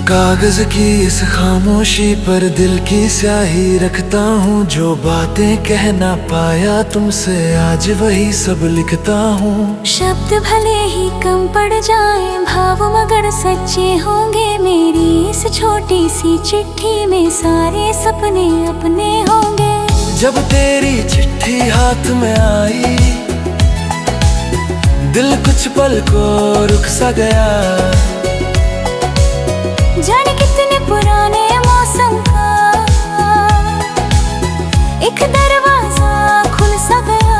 कागज की इस खामोशी पर दिल की स्याही रखता हूँ। जो बातें कह ना पाया तुमसे आज वही सब लिखता हूँ। शब्द भले ही कम पड़ जाए, भाव मगर सच्चे होंगे। मेरी इस छोटी सी चिट्ठी में सारे सपने अपने होंगे। जब तेरी चिट्ठी हाथ में आई, दिल कुछ पल को रुक सा गया। जाने कितने पुराने मौसम का एक दरवाजा खुल सा गया।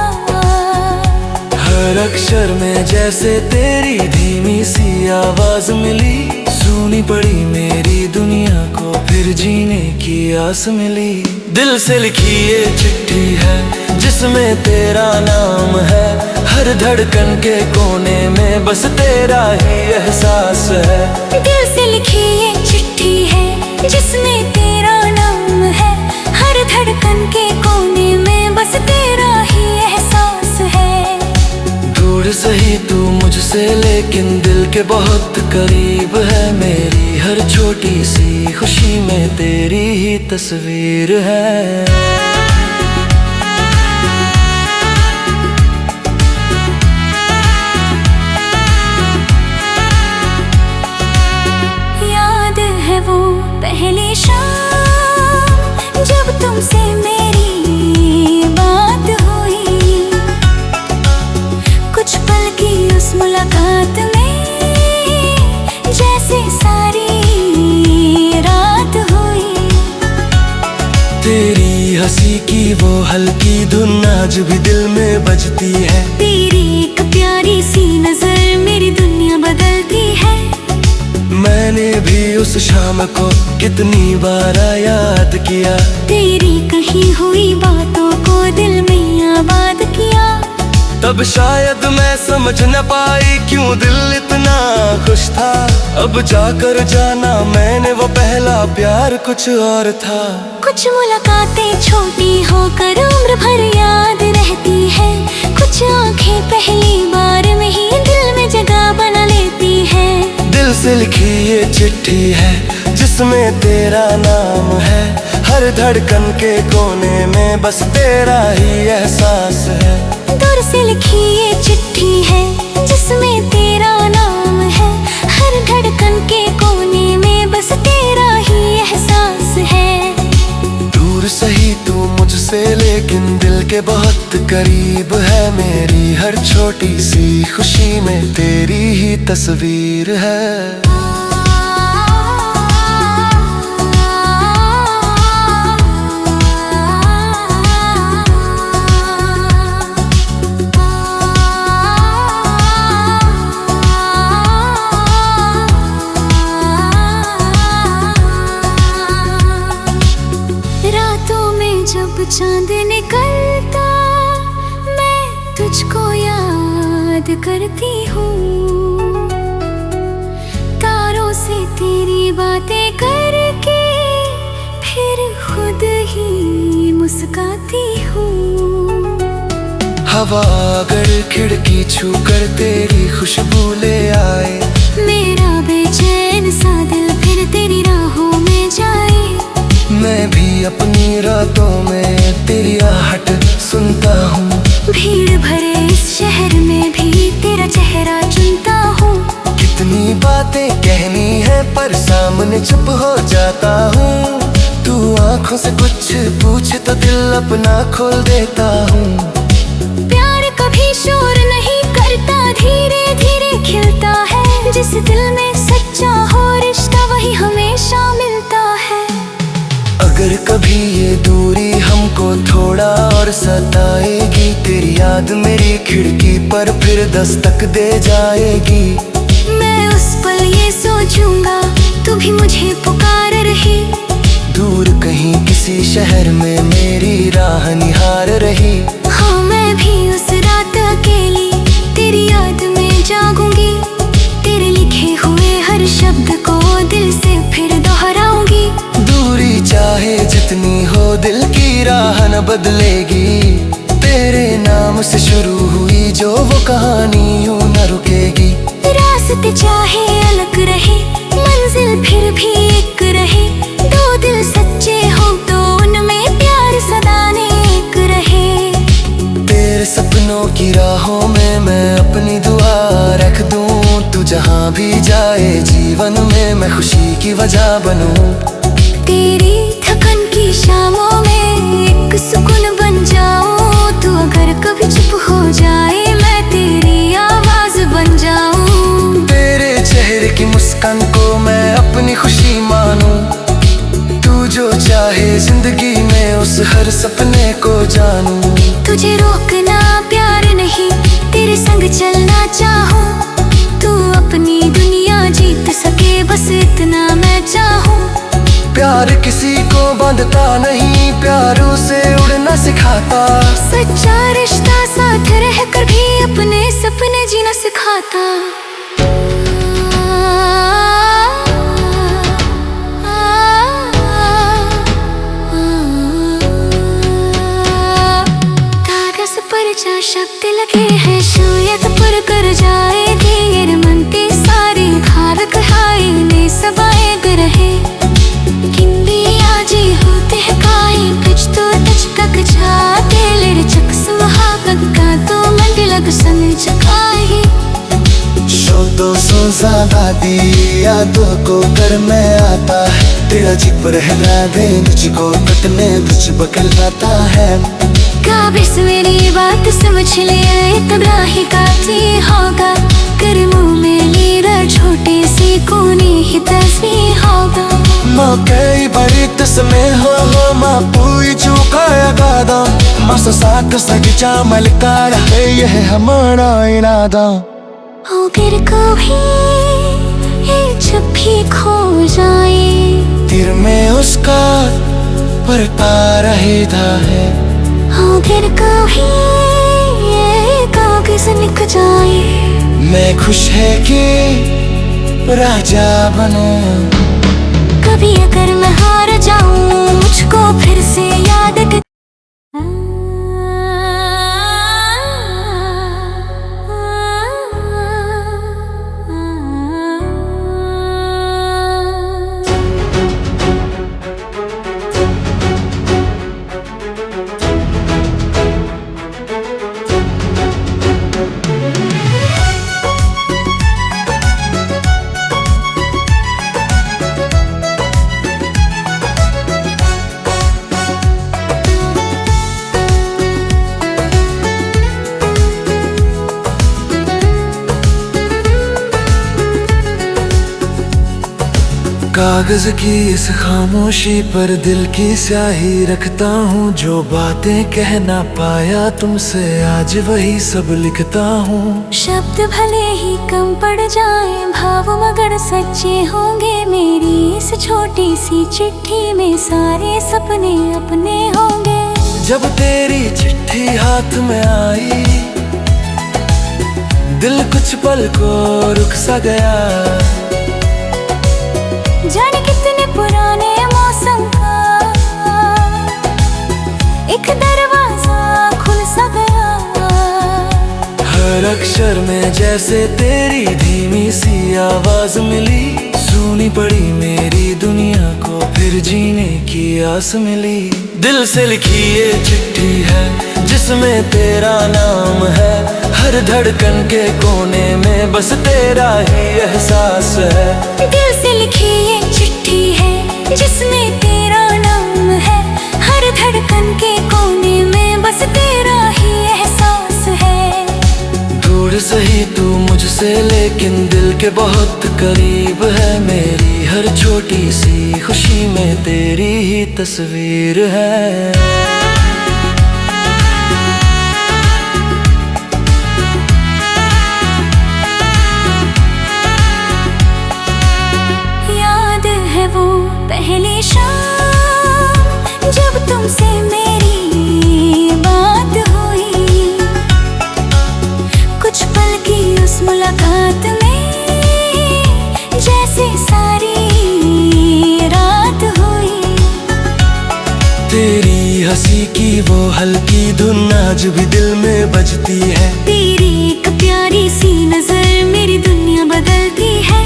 हर अक्षर में जैसे तेरी धीमी सी आवाज मिली। सुनी पड़ी मेरी दुनिया को फिर जीने की आस मिली। दिल से लिखी ये चिट्ठी है जिसमें तेरा नाम है। हर धड़कन के कोने में बस तेरा ही एहसास है। दिल से लिखी ये चिट्ठी है जिसमें तेरा नाम है। हर धड़कन के कोने में बस तेरा ही एहसास है। दूर सही तू मुझसे लेकिन दिल के बहुत करीब है। मेरी हर छोटी सी खुशी में तेरी ही तस्वीर है। वो पहली शाम जब तुमसे मेरी बात हुई। कुछ पल की उस मुलाकात में जैसे सारी रात हुई। तेरी हंसी की वो हल्की धुन आज भी दिल में बजती है। तेरी एक प्यारी सी नजर मेरी दुनिया बदलती है। मैंने भी उस शाम को कितनी बार याद किया। तेरी कही हुई बातों को दिल में आबाद किया। तब शायद मैं समझ न पाई क्यों दिल इतना खुश था। अब जाकर जाना मैंने वो पहला प्यार कुछ और था। कुछ मुलाकातें छोटी होकर उम्र भर याद रहती है। कुछ आंखें पहली बार में ही दिल में जगह बना लेती है। दिल से लिखी ये चिट्ठी है जिसमें तेरा नाम है। हर धड़कन के कोने में बस तेरा ही एहसास है। दूर से लिखी ये चिट्ठी है जिसमें तेरा नाम है। हर धड़कन के कोने में बस तेरा ही एहसास है। दूर सही तू मुझसे लेकिन दिल के बहुत करीब है। मेरी हर छोटी सी खुशी में तेरी ही तस्वीर है। जब चांद निकलता मैं तुझको याद करती हूँ। तारों से तेरी बातें करके फिर खुद ही मुस्काती हूँ। हवा अगर खिड़की छू कर तेरी खुशबू ले आए। मेरा बेचैन सा दिल फिर तेरी राहों में जाए। मैं भी अपनी रातों में तेरी आहट सुनता हूँ। भीड़ भरे इस शहर में भी तेरा चेहरा चुनता हूँ। कितनी बातें कहनी है पर सामने चुप हो जाता हूँ। तू आंखों से कुछ पूछे तो दिल अपना खोल देता हूँ। प्यार कभी शोर नहीं करता, धीरे धीरे खिलता है। जिस दिल में सच्चा हो रिश्ता वही हमेशा मिलता है। अगर कभी ये दूरी हमको थोड़ा और सताएगी, तेरी याद मेरी खिड़की पर फिर दस्तक दे जाएगी। मैं उस पल ये सोचूंगा तू भी मुझे पुकार रही। दूर कहीं किसी शहर में मेरी राह निहार रही। हाँ मैं भी उस रात अकेली तेरी याद में जागूंगी। तेरे लिखे हुए हर शब्द को दिल से फिर दोहराऊंगी। दूरी चाहे जितनी हो दिल की राह न बदलेगी। तेरे नाम से शुरू हुई जो वो कहानी यूं न रुकेगी। रास्ते चाहे अलग रहे, मंजिल फिर भी एक रहे। दो दिल सच्चे हो तो उनमें प्यार सदा नेक रहे। तेरे सपनों की राहों में मैं अपनी दुआ रख दूं। तू जहां भी जाए जीवन में मैं खुशी की वजह बनूं। तेरी थकन की शामों में एक सुकून बन जाऊं। तू अगर कभी चुप हो जाए मैं तेरी आवाज बन जाऊं। तेरे चेहरे की मुस्कान को मैं अपनी खुशी मानूं। तू जो चाहे जिंदगी में उस हर सपने को जानूं। तुझे रोकना प्यार नहीं, तेरे संग चलना चाहूं। तू अपनी दुनिया जीत सके बस इतना मैं चाहूं। प्यार किसी को बांधता नहीं, प्यार उसे उड़ना सिखाता। सच्चा रिश्ता साथ रह कर भी अपने सपने जीना सिखाता। कागज पर जा शब्द लगे हैं शायद पर कर जाए देर। मनते सारे खारक हाय ने सबाए रहे। जी होते हैं काई कुछ तो तक जाते लेर चक सुहागन का तो मंडलक संग चकाही। शोदों सो ज्यादा दी यादों को कर मैं आता है। तेरा जिप रहना दे मुझको कटने तुझ बकलाता है। काबिस मेरी बात समझ ले तबाही काटी होगा। कर मुँह में लीरा छोटे से कोने ही तस्वीर होगा। मौके बड़ी तस्में हो माँ पूरी चुकाया गादा। मासा साथ सगिचा मलकारा है यह हमारा इरादा। अगर कभी ये जब भी खो जाए तीर में उसका पर आ रहता है। अगर कभी ये कागज निक जाए मैं खुश है कि राजा बनूं। कभी अगर मैं हार जाऊं मुझको फिर से याद कर। कागज की इस खामोशी पर दिल की स्याही रखता हूँ। जो बातें कह ना पाया तुमसे आज वही सब लिखता हूँ। शब्द भले ही कम पड़ जाए भाव मगर सच्चे होंगे। मेरी इस छोटी सी चिट्ठी में सारे सपने अपने होंगे। जब तेरी चिट्ठी हाथ में आई दिल कुछ पल को रुक सा गया। जाने कितने पुराने मौसम का एक दरवाजा खुल सा गया। हर अक्षर में जैसे तेरी धीमी सी आवाज मिली। सुनी पड़ी मेरी दुनिया को फिर जीने की आस मिली। दिल से लिखी ये चिट्ठी है जिसमें तेरा नाम है। हर धड़कन के कोने में बस तेरा ही एहसास है। दिल से लिखी ये चिट्ठी है जिसमें तेरा नाम है। हर धड़कन के कोने में बस तेरा ही एहसास है। दूर सही तू मुझसे लेकिन दिल के बहुत करीब है। मेरी हर छोटी सी खुशी में तेरी ही तस्वीर है। वो पहली शाम जब तुमसे मेरी बात हुई। कुछ पल की उस मुलाकात में जैसे सारी रात हुई। तेरी हंसी की वो हल्की धुन आज भी दिल में बजती है। तेरी एक प्यारी सी नजर मेरी दुनिया बदलती है।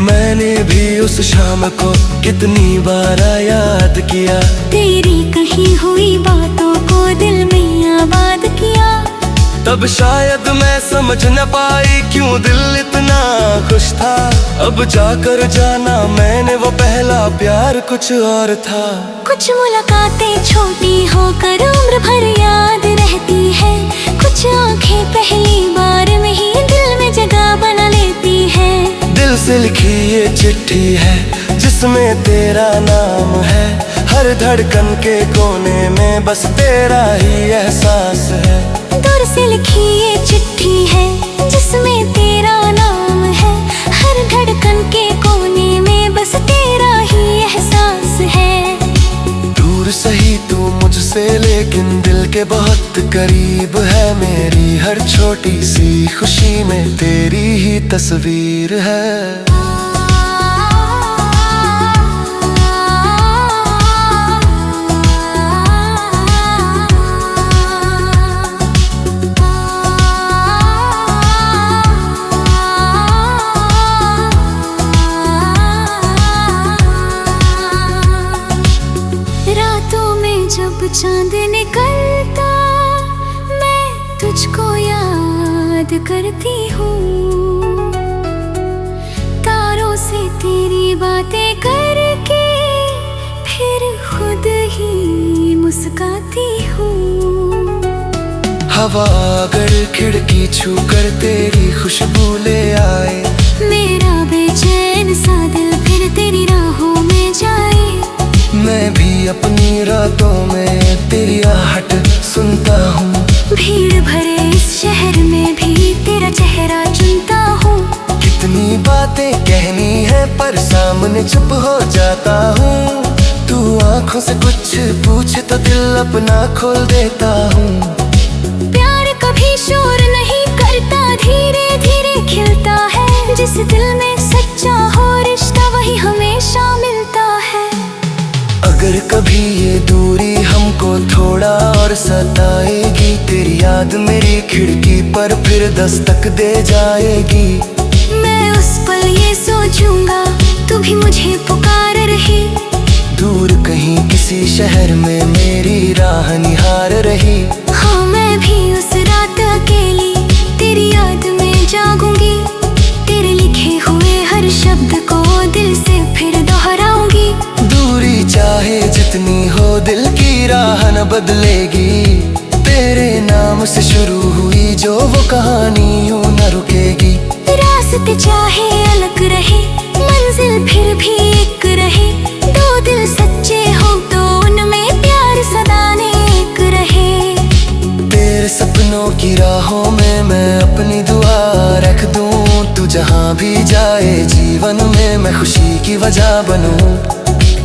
मैंने भी उस शाम को कितनी बार याद किया, तेरी कही हुई बातों को दिल में आबाद किया। तब शायद मैं समझ न पाई क्यों दिल इतना खुश था। अब जाकर जाना मैंने वो पहला प्यार कुछ और था। कुछ मुलाकातें छोटी होकर उम्र भर याद रहती है, कुछ आंखें पहली बार में ही दिल में जगह बना लेती है। दिल से लिखी ये चिट्ठी है जिसमें तेरा नाम है, हर धड़कन के कोने में बस तेरा ही एहसास है। दूर से लिखी ये चिट्ठी है जिसमें तेरा नाम है, हर धड़कन के कोने में बस तेरा ही एहसास है। दूर सही तू मुझसे लेकिन दिल के बहुत करीब है, मेरी हर छोटी सी खुशी में तेरी ही तस्वीर है। जब चांद निकलता मैं तुझको याद करती हूँ, तारों से तेरी बातें करके फिर खुद ही मुस्काती हूँ। हवा अगर खिड़की छू कर तेरी खुशबू ले आए, मेरा बेचैन सा दिल फिर तेरी राहों में जाए। मैं भी अपनी रातों में तेरी आहट सुनता हूँ, भीड़ भरे इस शहर में भी तेरा चेहरा चुनता हूँ। कितनी बातें कहनी है पर सामने चुप हो जाता हूँ, तू आंखों से कुछ पूछे तो दिल अपना खोल देता हूँ। प्यार कभी शोर नहीं करता, धीरे धीरे खिलता है, जिस दिल में सच्चा हो रिश्ता वही हमेशा मिलता है। अगर कभी ये दूरी हमको थोड़ा और सताएगी, तेरी याद मेरी खिड़की पर फिर दस्तक दे जाएगी। मैं उस पल ये सोचूंगा तू भी मुझे पुकार रही, दूर कहीं किसी शहर में मेरी राह निहार रही। हाँ मैं भी उस रात अकेली तेरी याद में जागूंगी, तेरे लिखे हुए हर शब्द को दिल से फिर दोहराऊंगी। दूरी चाहे जितनी हो दिल की राह न बदलेगी, तेरे नाम से शुरू हुई जो वो कहानी यूं न रुकेगी। रास्ते चाहे अलग रहे मंजिल फिर भी एक रहे, दो दिल सच्चे हो तो उनमें प्यार सदा नेक रहे। तेरे सपनों की राहों में मैं अपनी दुआ रख दूं, तू जहां भी जाए जीवन में मैं खुशी की वजह बनूं।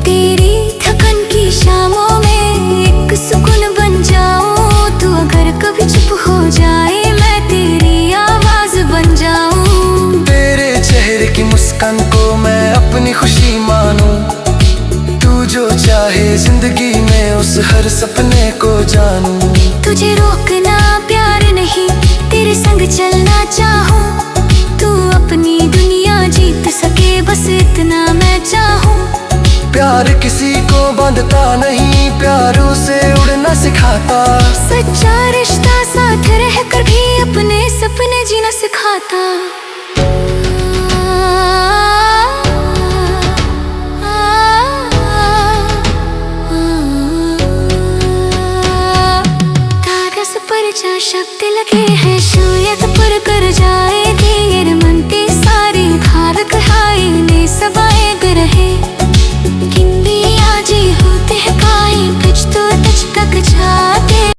तेरी थकन की शामों में एक सुकून बन जाऊं, तू अगर कभी चुप हो जाए मैं तेरी आवाज बन जाऊं। तेरे चेहरे की मुस्कान को मैं अपनी खुशी मानूं, तू जो चाहे जिंदगी में उस हर सपने को जानूं। तुझे रोकना प्यार नहीं तेरे संग चलना चाहूं, तू अपनी दुनिया जीत सके बस इतना मैं चाहूं। प्यार किसी को बांधता नहीं, प्यार उसे उड़ना सिखाता। सच्चा रिश्ता साथ रहकर भी अपने सपने जीना सिखाता। कागज पर जा शब्द लगे हैं शायद पर कर जा